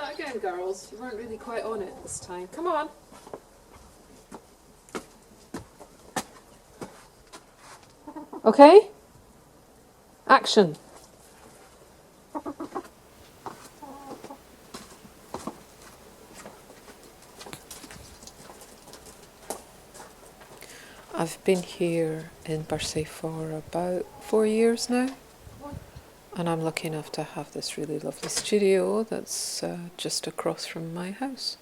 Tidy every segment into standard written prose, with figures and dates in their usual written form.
that again, girls. You weren't really quite on it this time. Come on. Okay? Action. I've been here in Birsay for about 4 years now, and I'm lucky enough to have this really lovely studio that's just across from my house.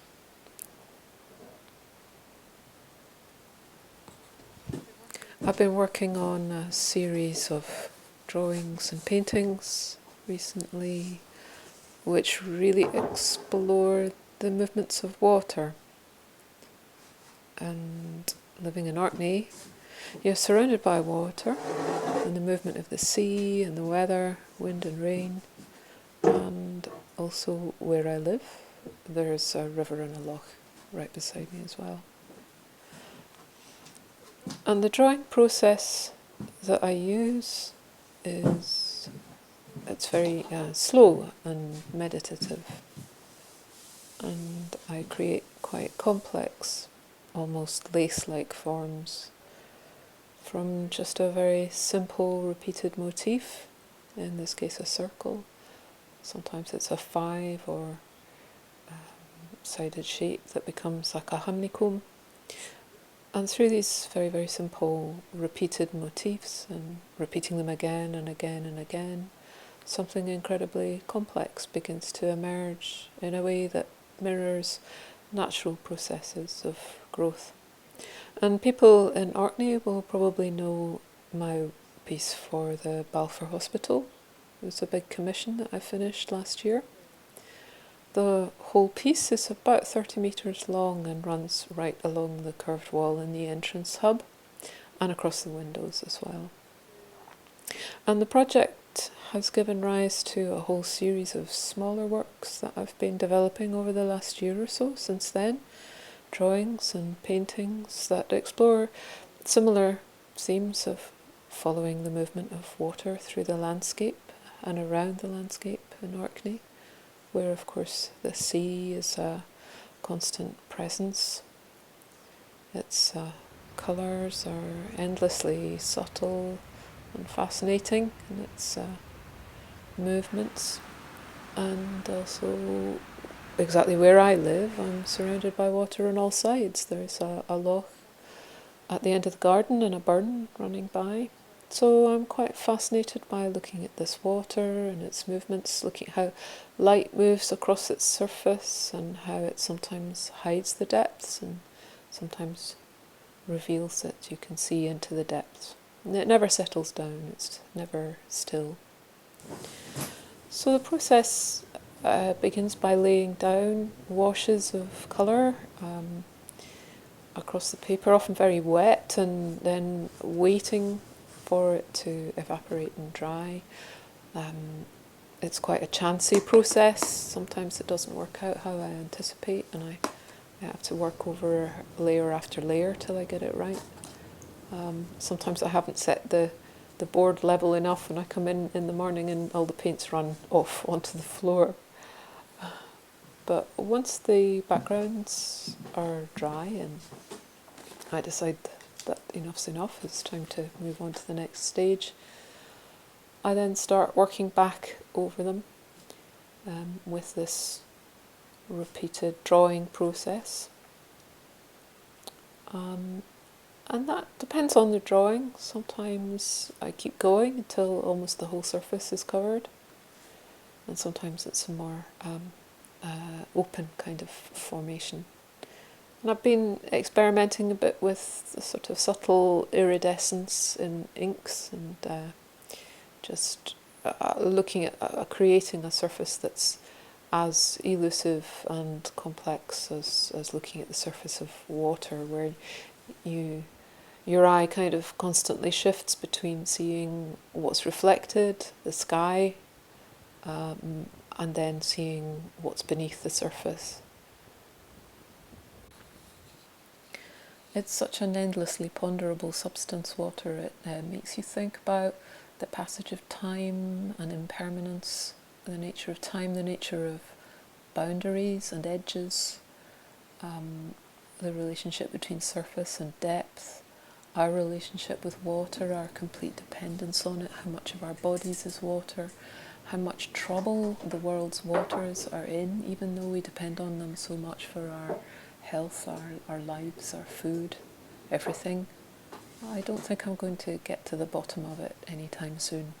I've been working on a series of drawings and paintings recently which really explore the movements of water. And living in Orkney, you're surrounded by water and the movement of the sea and the weather, wind and rain. And also where I live, there's a river and a loch right beside me as well. And the drawing process that I use it's very slow and meditative. And I create quite complex, almost lace-like forms from just a very simple repeated motif, in this case a circle. Sometimes it's a 5 or sided shape that becomes like a honeycomb. And through these very, very simple repeated motifs and repeating them again and again and again, something incredibly complex begins to emerge in a way that mirrors natural processes of growth. And people in Orkney will probably know my piece for the Balfour Hospital. It was a big commission that I finished last year. The whole piece is about 30 metres long and runs right along the curved wall in the entrance hub and across the windows as well. And the project has given rise to a whole series of smaller works that I've been developing over the last year or so since then. Drawings and paintings that explore similar themes of following the movement of water through the landscape and around the landscape in Orkney, where of course the sea is a constant presence. Its colours are endlessly subtle and fascinating in its movements. And also exactly where I live, I'm surrounded by water on all sides. There's a loch at the end of the garden and a burn running by. So I'm quite fascinated by looking at this water and its movements, looking at how light moves across its surface and how it sometimes hides the depths and sometimes reveals it. You can see into the depths. And it never settles down, it's never still. So the process begins by laying down washes of colour across the paper, often very wet, and then waiting for it to evaporate and dry. It's quite a chancy process. Sometimes it doesn't work out how I anticipate, and I have to work over layer after layer till I get it right. Sometimes I haven't set the board level enough when I come in the morning and all the paints run off onto the floor. But once the backgrounds are dry and I decide that enough's enough, it's time to move on to the next stage, I then start working back over them with this repeated drawing process. And that depends on the drawing. Sometimes I keep going until almost the whole surface is covered, and sometimes it's a more open kind of formation. And I've been experimenting a bit with the sort of subtle iridescence in inks and just looking at creating a surface that's as elusive and complex as looking at the surface of water, where your eye kind of constantly shifts between seeing what's reflected, the sky, and then seeing what's beneath the surface. It's such an endlessly ponderable substance, water. It makes you think about the passage of time and impermanence, the nature of time, the nature of boundaries and edges, the relationship between surface and depth, our relationship with water, our complete dependence on it, how much of our bodies is water, how much trouble the world's waters are in, even though we depend on them so much for our health, our lives, our food, everything. I don't think I'm going to get to the bottom of it anytime soon.